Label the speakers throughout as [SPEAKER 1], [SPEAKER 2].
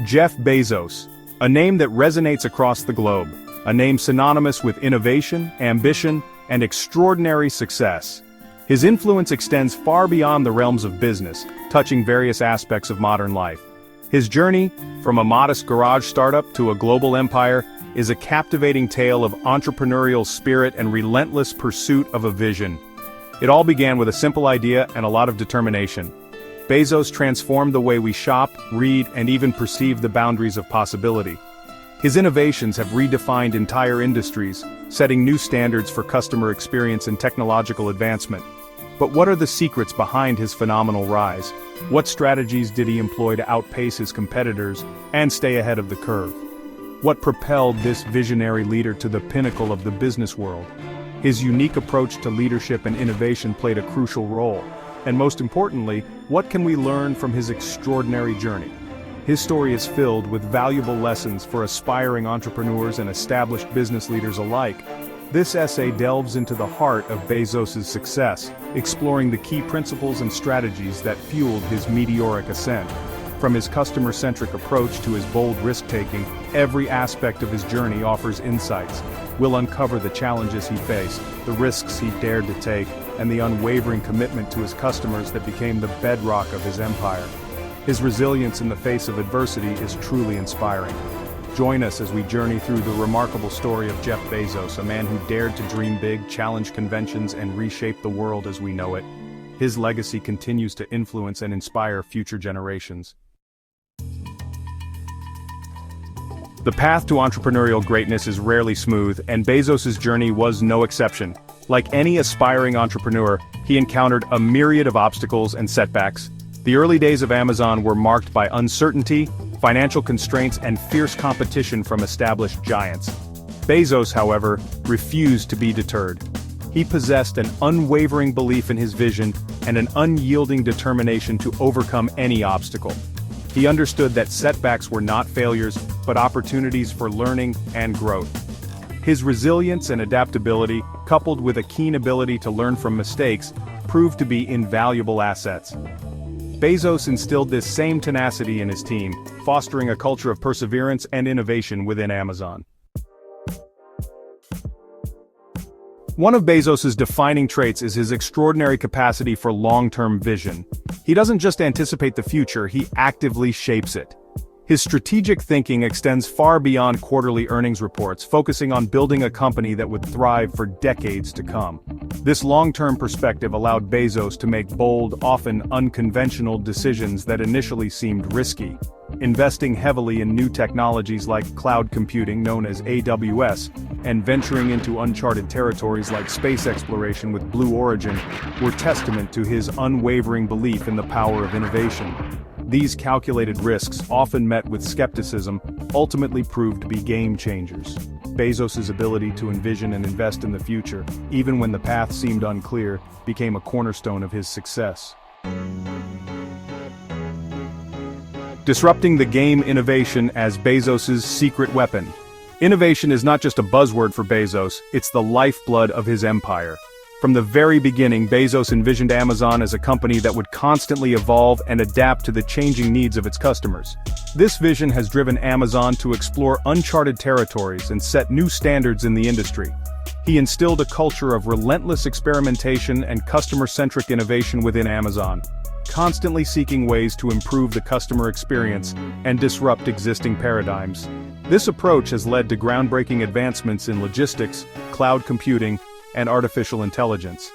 [SPEAKER 1] Jeff Bezos, a name that resonates across the globe, a name synonymous with innovation, ambition, and extraordinary success. His influence extends far beyond the realms of business, touching various aspects of modern life. His journey, from a modest garage startup to a global empire, is a captivating tale of entrepreneurial spirit and relentless pursuit of a vision. It all began with a simple idea and a lot of determination. Bezos transformed the way we shop, read, and even perceive the boundaries of possibility. His innovations have redefined entire industries, setting new standards for customer experience and technological advancement. But what are the secrets behind his phenomenal rise? What strategies did he employ to outpace his competitors and stay ahead of the curve? What propelled this visionary leader to the pinnacle of the business world? His unique approach to leadership and innovation played a crucial role. And most importantly, what can we learn from his extraordinary journey? His story is filled with valuable lessons for aspiring entrepreneurs and established business leaders alike. This essay delves into the heart of Bezos' success, exploring the key principles and strategies that fueled his meteoric ascent. From his customer-centric approach to his bold risk-taking, every aspect of his journey offers insights. We'll uncover the challenges he faced, the risks he dared to take, and the unwavering commitment to his customers that became the bedrock of his empire. His resilience in the face of adversity is truly inspiring. Join us as we journey through the remarkable story of Jeff Bezos, a man who dared to dream big, challenge conventions, and reshape the world as we know it. His legacy continues to influence and inspire future generations. The path to entrepreneurial greatness is rarely smooth, and Bezos' journey was no exception. Like any aspiring entrepreneur, he encountered a myriad of obstacles and setbacks. The early days of Amazon were marked by uncertainty, financial constraints, and fierce competition from established giants. Bezos, however, refused to be deterred. He possessed an unwavering belief in his vision and an unyielding determination to overcome any obstacle. He understood that setbacks were not failures, but opportunities for learning and growth. His resilience and adaptability, coupled with a keen ability to learn from mistakes, proved to be invaluable assets. Bezos instilled this same tenacity in his team, fostering a culture of perseverance and innovation within Amazon. One of Bezos' defining traits is his extraordinary capacity for long-term vision. He doesn't just anticipate the future, he actively shapes it. His strategic thinking extends far beyond quarterly earnings reports, focusing on building a company that would thrive for decades to come. This long-term perspective allowed Bezos to make bold, often unconventional decisions that initially seemed risky. Investing heavily in new technologies like cloud computing known as AWS, and venturing into uncharted territories like space exploration with Blue Origin, were testament to his unwavering belief in the power of innovation. These calculated risks, often met with skepticism, ultimately proved to be game changers. Bezos' ability to envision and invest in the future, even when the path seemed unclear, became a cornerstone of his success. Disrupting the game innovation as Bezos' secret weapon. Innovation is not just a buzzword for Bezos, it's the lifeblood of his empire. From the very beginning, Bezos envisioned Amazon as a company that would constantly evolve and adapt to the changing needs of its customers. This vision has driven Amazon to explore uncharted territories and set new standards in the industry. He instilled a culture of relentless experimentation and customer-centric innovation within Amazon, constantly seeking ways to improve the customer experience and disrupt existing paradigms. This approach has led to groundbreaking advancements in logistics, cloud computing, and artificial intelligence.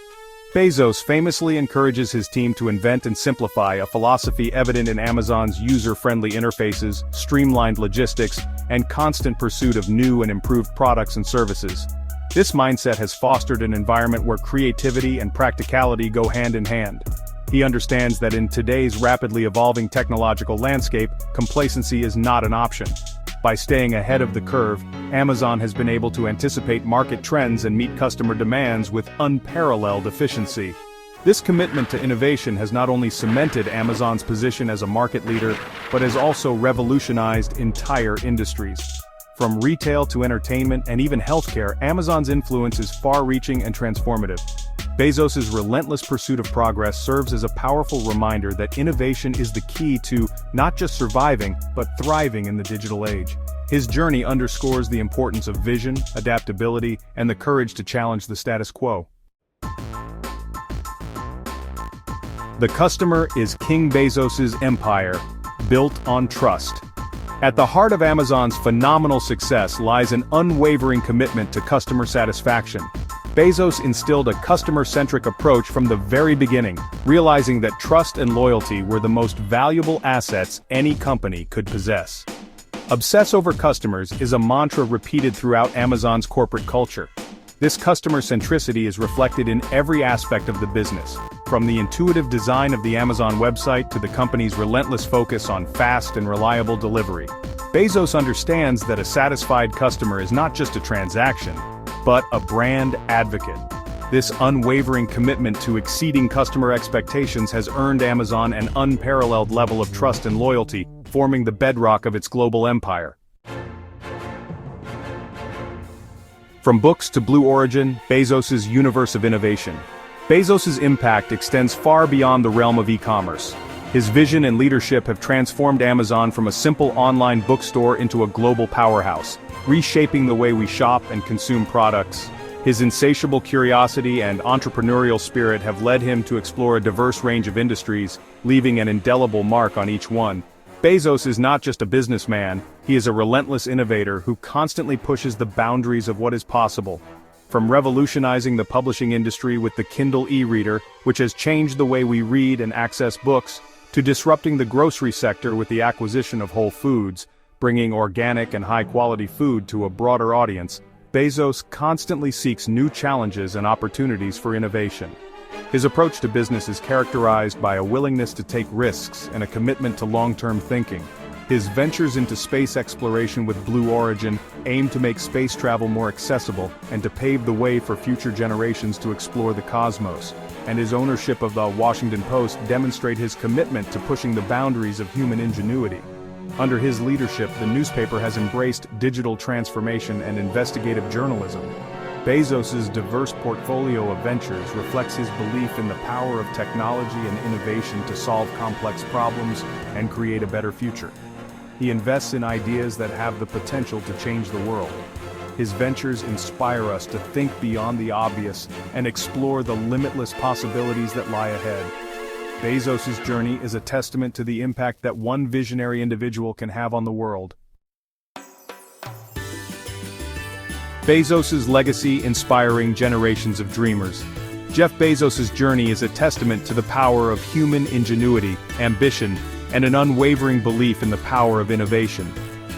[SPEAKER 1] Bezos famously encourages his team to invent and simplify, a philosophy evident in Amazon's user-friendly interfaces, streamlined logistics, and constant pursuit of new and improved products and services. This mindset has fostered an environment where creativity and practicality go hand in hand. He understands that in today's rapidly evolving technological landscape, complacency is not an option. By staying ahead of the curve, Amazon has been able to anticipate market trends and meet customer demands with unparalleled efficiency. This commitment to innovation has not only cemented Amazon's position as a market leader, but has also revolutionized entire industries. From retail to entertainment and even healthcare, Amazon's influence is far-reaching and transformative. Bezos's relentless pursuit of progress serves as a powerful reminder that innovation is the key to not just surviving, but thriving in the digital age. His journey underscores the importance of vision, adaptability, and the courage to challenge the status quo. The customer is King Bezos's empire, built on trust. At the heart of Amazon's phenomenal success lies an unwavering commitment to customer satisfaction. Bezos instilled a customer-centric approach from the very beginning, realizing that trust and loyalty were the most valuable assets any company could possess. Obsess over customers is a mantra repeated throughout Amazon's corporate culture. This customer centricity is reflected in every aspect of the business, from the intuitive design of the Amazon website to the company's relentless focus on fast and reliable delivery. Bezos understands that a satisfied customer is not just a transaction, but a brand advocate. This unwavering commitment to exceeding customer expectations has earned Amazon an unparalleled level of trust and loyalty, forming the bedrock of its global empire. From books to Blue Origin, Bezos's universe of innovation. Bezos's impact extends far beyond the realm of e-commerce. His vision and leadership have transformed Amazon from a simple online bookstore into a global powerhouse, reshaping the way we shop and consume products. His insatiable curiosity and entrepreneurial spirit have led him to explore a diverse range of industries, leaving an indelible mark on each one. Bezos is not just a businessman, he is a relentless innovator who constantly pushes the boundaries of what is possible. From revolutionizing the publishing industry with the Kindle e-reader, which has changed the way we read and access books, to disrupting the grocery sector with the acquisition of Whole Foods, bringing organic and high-quality food to a broader audience, Bezos constantly seeks new challenges and opportunities for innovation. His approach to business is characterized by a willingness to take risks and a commitment to long-term thinking. His ventures into space exploration with Blue Origin aim to make space travel more accessible and to pave the way for future generations to explore the cosmos. And his ownership of the Washington Post demonstrate his commitment to pushing the boundaries of human ingenuity. Under his leadership, the newspaper has embraced digital transformation and investigative journalism. Bezos's diverse portfolio of ventures reflects his belief in the power of technology and innovation to solve complex problems and create a better future. He invests in ideas that have the potential to change the world. His ventures inspire us to think beyond the obvious and explore the limitless possibilities that lie ahead. Bezos's journey is a testament to the impact that one visionary individual can have on the world. Bezos's legacy inspiring generations of dreamers. Jeff Bezos's journey is a testament to the power of human ingenuity, ambition, and an unwavering belief in the power of innovation.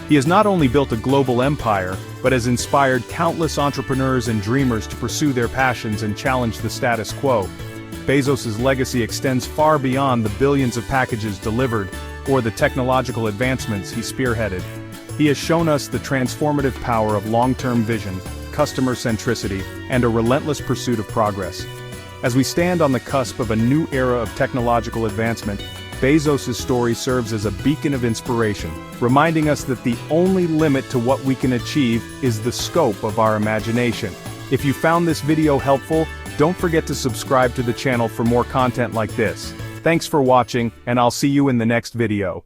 [SPEAKER 1] He has not only built a global empire, but has inspired countless entrepreneurs and dreamers to pursue their passions and challenge the status quo. Bezos's legacy extends far beyond the billions of packages delivered or the technological advancements he spearheaded. He has shown us the transformative power of long-term vision, customer centricity, and a relentless pursuit of progress. As we stand on the cusp of a new era of technological advancement, Bezos's story serves as a beacon of inspiration, reminding us that the only limit to what we can achieve is the scope of our imagination. If you found this video helpful, don't forget to subscribe to the channel for more content like this. Thanks for watching, and I'll see you in the next video.